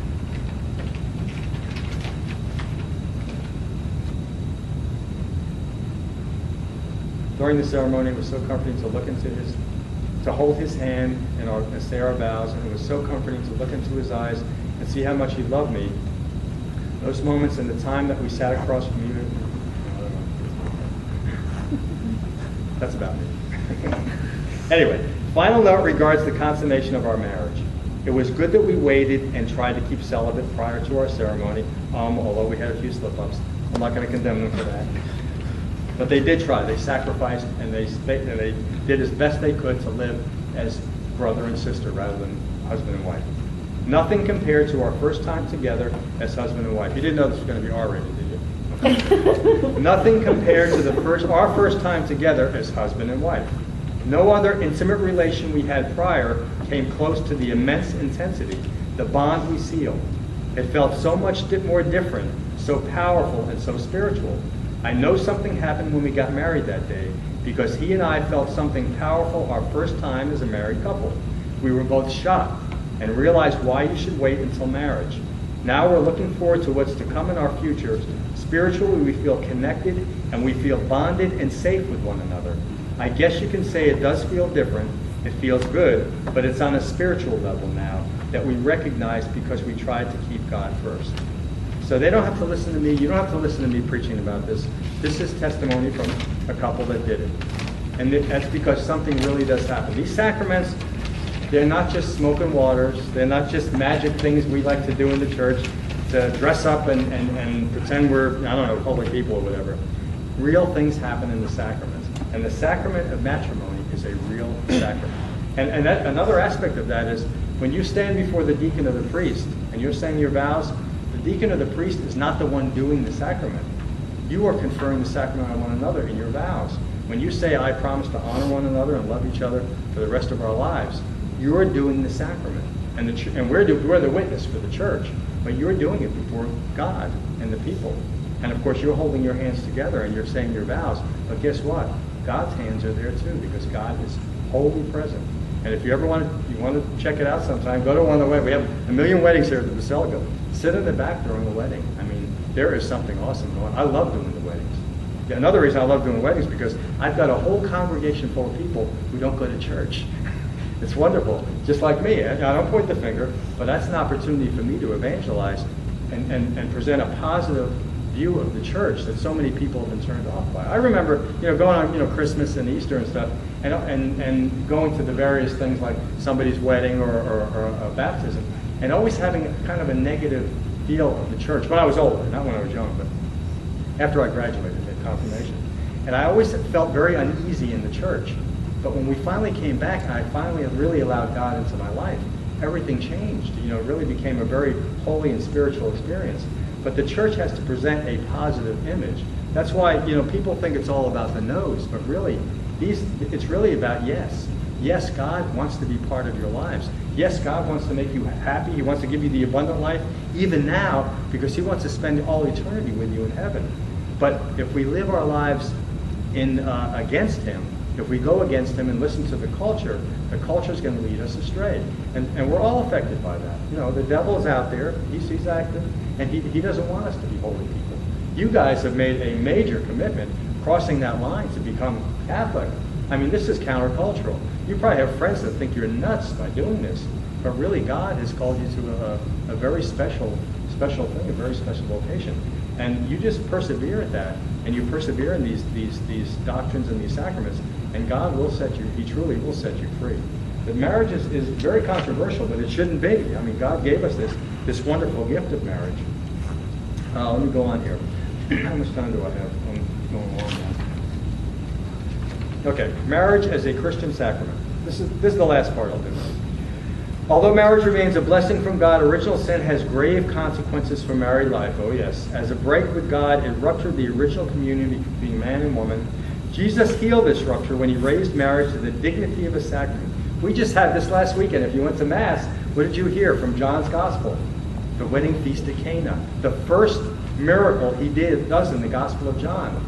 During the ceremony, it was so comforting to hold his hand and say our vows, and it was so comforting to look into his eyes and see how much he loved me. Those moments and the time that we sat across from you, That's about me. Anyway, final note regards the consummation of our marriage. It was good that we waited and tried to keep celibate prior to our ceremony, although we had a few slip-ups. I'm not going to condemn them for that. But they did try. They sacrificed, and they did as best they could to live as brother and sister rather than husband and wife. Nothing compared to our first time together as husband and wife. You didn't know this was going to be R-rated, did you? Nothing compared to our first time together as husband and wife. No other intimate relation we had prior came close to the immense intensity, the bond we sealed. It felt so much more different, so powerful, and so spiritual. I know something happened when we got married that day, because he and I felt something powerful our first time as a married couple. We were both shocked and realized why you should wait until marriage. Now we're looking forward to what's to come in our future. Spiritually, we feel connected and we feel bonded and safe with one another. I guess you can say it does feel different. It feels good, but it's on a spiritual level now that we recognize because we tried to keep God first. So they don't have to listen to me. You don't have to listen to me preaching about this. This is testimony from a couple that did it. And that's because something really does happen. These sacraments, they're not just smoke and waters. They're not just magic things we like to do in the church to dress up and pretend we're, I don't know, holy people or whatever. Real things happen in the sacraments. And the sacrament of matrimony is a real sacrament. And another aspect of that is when you stand before the deacon or the priest and you're saying your vows, the deacon or the priest is not the one doing the sacrament. You are conferring the sacrament on one another in your vows. When you say, I promise to honor one another and love each other for the rest of our lives, you're doing the sacrament. And we're the witness for the church, but you're doing it before God and the people. And of course, you're holding your hands together and you're saying your vows. But guess what? God's hands are there too, because God is wholly present. And if you ever want to check it out sometime, go to one of the weddings. We have 1 million weddings here at the Basilica. Sit in the back during the wedding. I mean, there is something awesome going on. I love doing the weddings. Another reason I love doing weddings is because I've got a whole congregation full of people who don't go to church. It's wonderful. Just like me. I don't point the finger, but that's an opportunity for me to evangelize and present a positive view of the church that so many people have been turned off by. I remember, going on, Christmas and Easter and stuff, and going to the various things like somebody's wedding or a baptism, and always having kind of a negative feel of the church. When I was older, not when I was young, but after I graduated at confirmation. And I always felt very uneasy in the church. But when we finally came back, and I finally really allowed God into my life, everything changed. It really became a very holy and spiritual experience. But the church has to present a positive image. That's why, people think it's all about the no's, but really, it's really about yes. Yes, God wants to be part of your lives. Yes, God wants to make you happy. He wants to give you the abundant life, even now, because he wants to spend all eternity with you in heaven. But if we live our lives against him, if we go against him and listen to the culture is going to lead us astray. And we're all affected by that. The devil is out there. He's active. And he doesn't want us to be holy people. You guys have made a major commitment crossing that line to become Catholic. I mean, this is countercultural. You probably have friends that think you're nuts by doing this. But really, God has called you to a very special thing, a very special vocation. And you just persevere at that. And you persevere in these doctrines and these sacraments. And God will he truly will set you free. But marriage is very controversial, but it shouldn't be. I mean, God gave us this wonderful gift of marriage. Let me go on here. How much time do I have? I'm going long now. Okay, marriage as a Christian sacrament. This is the last part I'll do. Although marriage remains a blessing from God, original sin has grave consequences for married life. Oh yes. As a break with God, it ruptured the original communion between man and woman. Jesus healed this rupture when he raised marriage to the dignity of a sacrament. We just had this last weekend. If you went to Mass, what did you hear from John's Gospel? The wedding feast at Cana. The first miracle he does in the Gospel of John.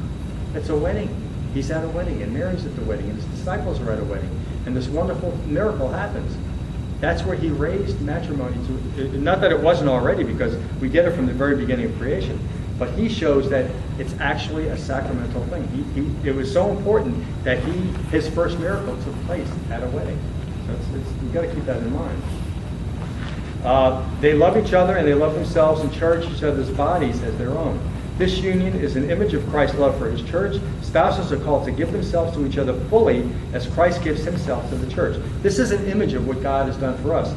It's a wedding. He's at a wedding, and Mary's at the wedding, and his disciples are at a wedding. And this wonderful miracle happens. That's where he raised matrimony to. Not that it wasn't already, because we get it from the very beginning of creation. But he shows that it's actually a sacramental thing. It was so important that his first miracle took place at a wedding. So you've got to keep that in mind. They love each other and they love themselves and cherish each other's bodies as their own. This union is an image of Christ's love for his church. Spouses are called to give themselves to each other fully as Christ gives himself to the church. This is an image of what God has done for us.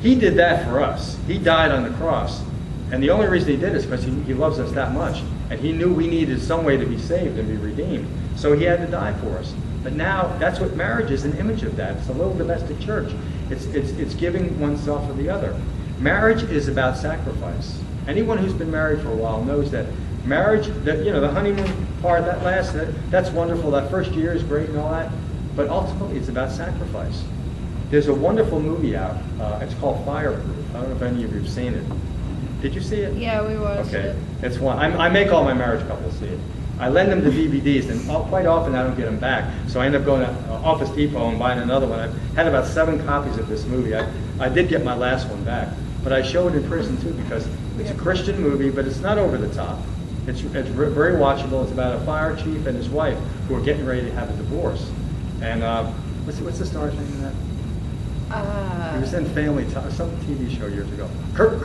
He did that for us. He died on the cross. And the only reason he did it is because he loves us that much. And he knew we needed some way to be saved and be redeemed. So he had to die for us. But now, that's what marriage is, an image of that. It's a little domestic church. It's giving oneself for the other. Marriage is about sacrifice. Anyone who's been married for a while knows that marriage, the honeymoon part, that's wonderful. That first year is great and all that. But ultimately, it's about sacrifice. There's a wonderful movie out. It's called Fireproof. I don't know if any of you have seen it. Did you see it? Yeah, we watched it. It's one. I make all my marriage couples see it. I lend them the DVDs, and quite often I don't get them back. So I end up going to Office Depot and buying another one. I've had about 7 copies of this movie. I did get my last one back. But I show it in prison, too, because it's a Christian movie, but it's not over the top. It's very watchable. It's about a fire chief and his wife who are getting ready to have a divorce. And what's the star's name in that? He was in Family Time, some TV show years ago. Kirk.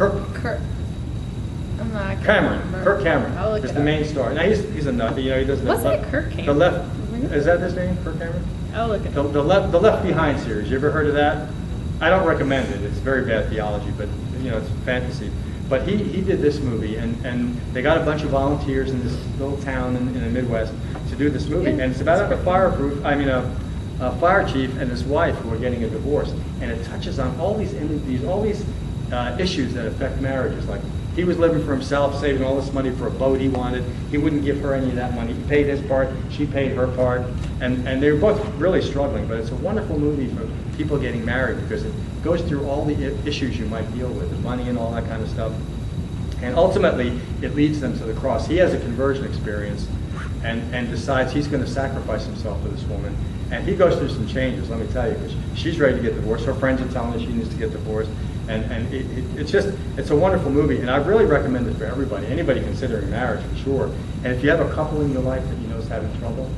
I'm not. Kirk Cameron is the main star. Now he's a nut. He doesn't. Wasn't it Kirk Cameron? The Left. Is that his name? Kirk Cameron. I'll look at the Left Behind series. You ever heard of that? I don't recommend it. It's very bad theology, but it's fantasy. But he did this movie, and they got a bunch of volunteers in this little town in the Midwest to do this movie, and it's about a fire chief and his wife who are getting a divorce, and it touches on all these issues that affect marriages. Like, he was living for himself, saving all this money for a boat he wanted. He wouldn't give her any of that money. He paid his part, she paid her part, and they were both really struggling. But it's a wonderful movie for people getting married because it goes through all the issues you might deal with, the money and all that kind of stuff. And ultimately, it leads them to the cross. He has a conversion experience and decides he's going to sacrifice himself for this woman. And he goes through some changes, let me tell you, because she's ready to get divorced. Her friends are telling her she needs to get divorced. And it's a wonderful movie, and I really recommend it for everybody, anybody considering marriage, for sure. And if you have a couple in your life that you know is having trouble,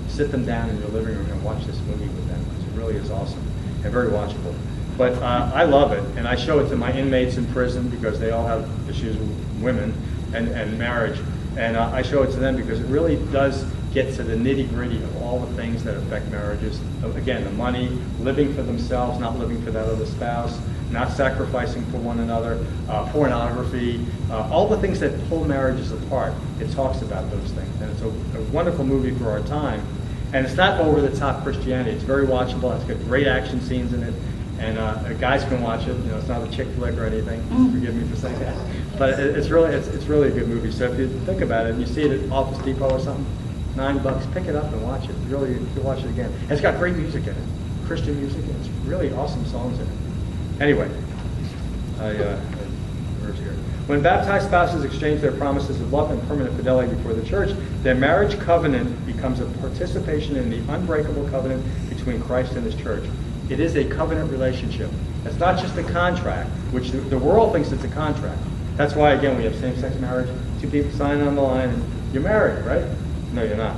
sit them down in your living room and watch this movie with them, because it really is awesome and very watchable. But I love it, and I show it to my inmates in prison because they all have issues with women and marriage. And I show it to them because it really does get to the nitty-gritty of all the things that affect marriages. Again, the money, living for themselves, not living for that other spouse, not sacrificing for one another, pornography, all the things that pull marriages apart. It talks about those things. And it's a wonderful movie for our time. And it's not over-the-top Christianity. It's very watchable. It's got great action scenes in it. And guys can watch it. It's not a chick flick or anything. Forgive me for saying that. But it's really a good movie. So if you think about it, and you see it at Office Depot or something, $9, pick it up and watch it. Really, you'll watch it again. And it's got great music in it, Christian music. And it's really awesome songs in it. Anyway, where's here? When baptized spouses exchange their promises of love and permanent fidelity before the church, their marriage covenant becomes a participation in the unbreakable covenant between Christ and his church. It is a covenant relationship. It's not just a contract, which the world thinks it's a contract. That's why, again, we have same-sex marriage. 2 people sign on the line, and you're married, right? No, you're not.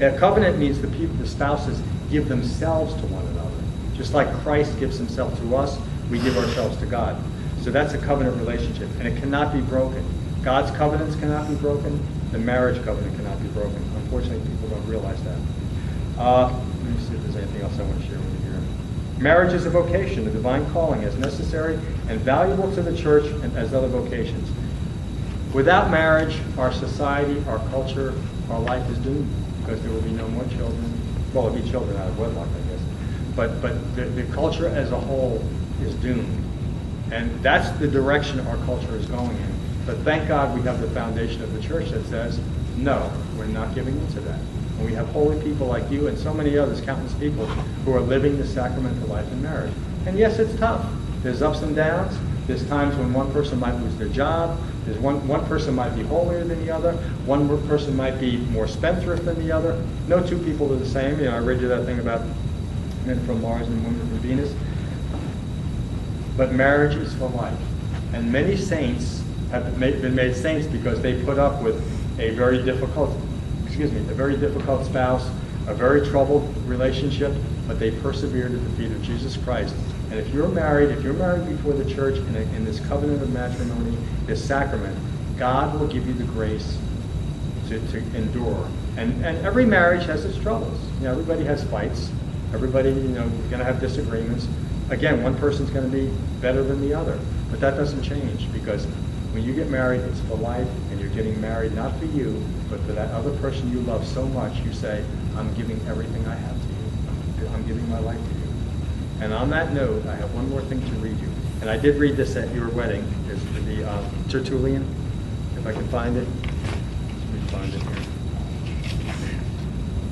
A covenant means the spouses give themselves to one another. Just like Christ gives himself to us, we give ourselves to God. So that's a covenant relationship, and it cannot be broken. God's covenants cannot be broken. The marriage covenant cannot be broken. Unfortunately, people don't realize that. Let me see if there's anything else I want to share with you here. Marriage is a vocation, a divine calling, as necessary and valuable to the church and as other vocations. Without marriage, our society, our culture, our life is doomed because there will be no more children. Well, there'll be children out of wedlock, I guess. But the culture as a whole is doomed. And that's the direction our culture is going in. But thank God we have the foundation of the church that says, no, we're not giving into that. And we have holy people like you and so many others, countless people, who are living the sacramental life in marriage. And yes, it's tough. There's ups and downs. There's times when one person might lose their job. There's one person might be holier than the other. One person might be more spendthrift than the other. No 2 people are the same. I read you that thing about men from Mars and women from Venus. But marriage is for life. And many saints have been made saints because they put up with a very difficult spouse, a very troubled relationship, but they persevered at the feet of Jesus Christ. And if you're married before the church in this covenant of matrimony, this sacrament, God will give you the grace to endure. And every marriage has its troubles. You know, everybody has fights. Everybody, you know, is going to have disagreements. Again, one person's going to be better than the other. But that doesn't change, because when you get married, it's for life, and you're getting married not for you, but for that other person you love so much. You say, I'm giving everything I have to you. I'm giving my life to you. And on that note, I have one more thing to read you. And I did read this at your wedding. It's the Tertullian, if I can find it. Let me find it here.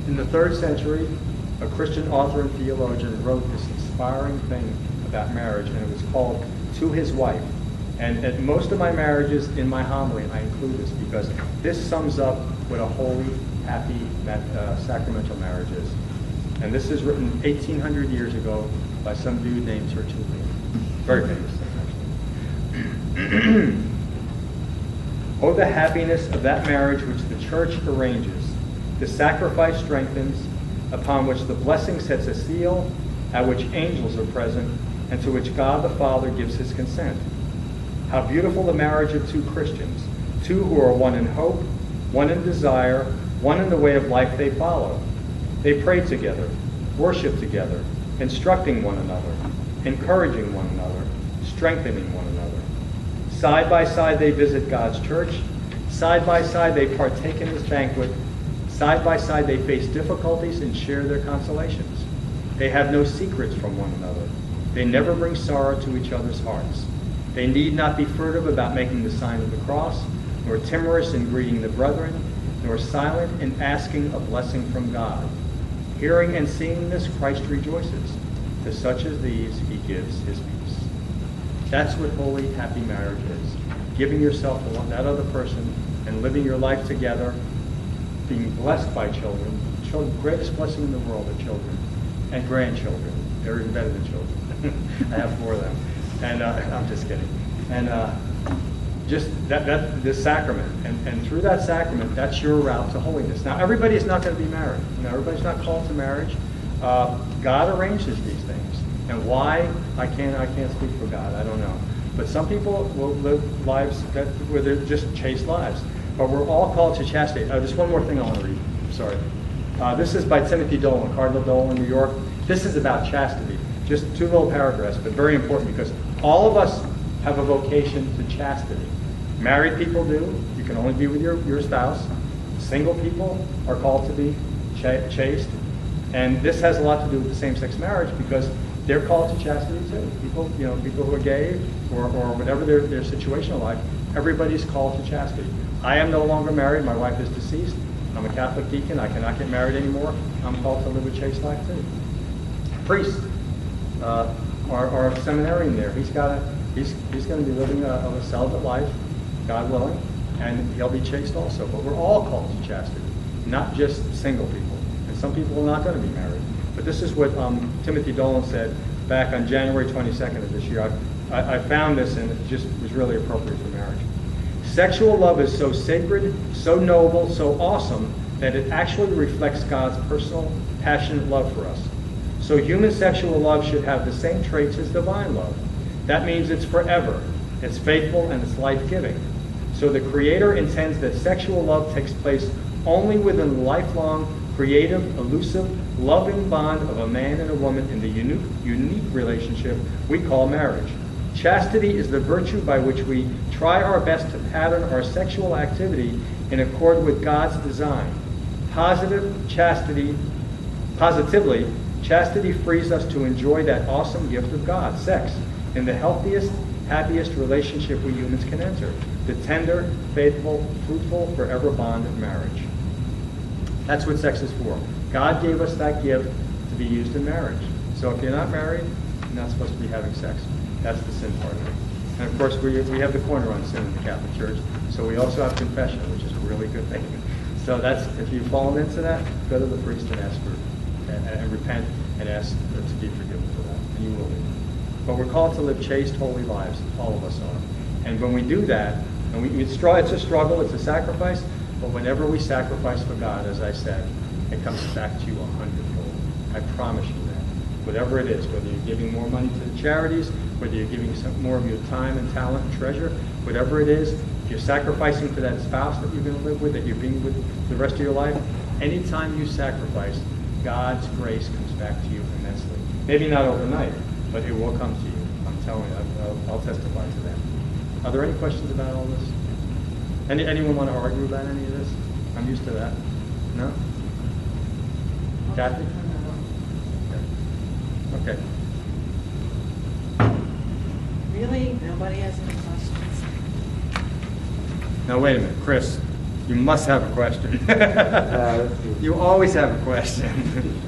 In the 3rd century, a Christian author and theologian wrote this inspiring thing about marriage, and it was called To His Wife. And at most of my marriages in my homily, I include this because this sums up what a holy, happy, sacramental marriage is. And this is written 1,800 years ago by some dude named Tertullian. Very famous thing, actually. Oh, the happiness of that marriage which the church arranges. The sacrifice strengthens, upon which the blessing sets a seal, at which angels are present, and to which God the Father gives his consent. How beautiful the marriage of two Christians, two who are one in hope, one in desire, one in the way of life they follow. They pray together, worship together, instructing one another, encouraging one another, strengthening one another. Side by side they visit God's church. Side by side they partake in his banquet. Side by side they face difficulties and share their consolations. They have no secrets from one another. They never bring sorrow to each other's hearts. They need not be furtive about making the sign of the cross, nor timorous in greeting the brethren, nor silent in asking a blessing from God. Hearing and seeing this, Christ rejoices. To such as these, he gives his peace. That's what holy, happy marriage is. Giving yourself to that other person and living your life together, being blessed by children. Children, greatest blessing in the world are children and grandchildren. They're even better than children. I have 4 of them. And I'm just kidding. And just this sacrament. And through that sacrament, that's your route to holiness. Now, everybody is not going to be married. You know, everybody's not called to marriage. God arranges these things. And why? I can't speak for God. I don't know. But some people will live lives where they're just chaste lives. But we're all called to chastity. Just one more thing I want to read. Sorry. This is by Timothy Dolan, Cardinal Dolan, New York. This is about chastity. Just 2 little paragraphs, but very important, because all of us have a vocation to chastity. Married people do. You can only be with your spouse. Single people are called to be chaste. And this has a lot to do with the same-sex marriage, because they're called to chastity too. People who are gay or whatever their situation in life, everybody's called to chastity. I am no longer married. My wife is deceased. I'm a Catholic deacon. I cannot get married anymore. I'm called to live a chaste life too. Priest, our seminarian there, he's going to be living a celibate life, God willing, and he'll be chaste also. But we're all called to chastity, not just single people. And some people are not going to be married. But this is what Timothy Dolan said back on January 22nd of this year. I found this, and it just was really appropriate for marriage. Sexual love is so sacred, so noble, so awesome, that it actually reflects God's personal, passionate love for us. So human sexual love should have the same traits as divine love. That means it's forever, it's faithful, and it's life-giving. So the Creator intends that sexual love takes place only within the lifelong, creative, elusive, loving bond of a man and a woman in the unique relationship we call marriage. Chastity is the virtue by which we try our best to pattern our sexual activity in accord with God's design. Positively, chastity frees us to enjoy that awesome gift of God, sex, in the healthiest, happiest relationship we humans can enter, the tender, faithful, fruitful, forever bond of marriage. That's what sex is for. God gave us that gift to be used in marriage. So if you're not married, you're not supposed to be having sex. That's the sin part of it. And of course, we have the corner on sin in the Catholic Church. So we also have confession, which is a really good thing. So that's, if you've fallen into that, go to the priest and ask for, and repent and ask to be forgiven for that. And you will be. But we're called to live chaste, holy lives. All of us are. And when we do that, and it's a struggle, it's a sacrifice, but whenever we sacrifice for God, as I said, it comes back to you 100-fold. I promise you that. Whatever it is, whether you're giving more money to the charities, whether you're giving some more of your time and talent and treasure, whatever it is, If you're sacrificing for that spouse that you're going to live with, that you're being with the rest of your life, anytime you sacrifice, God's grace comes back to you immensely. Maybe not overnight, but it will come to you. I'm telling you, I'll testify to that. Are there any questions about all this? Anyone want to argue about any of this? I'm used to that. No? Kathy? Okay. Really? Nobody has any questions? Now, wait a minute. Chris, you must have a question. You always have a question.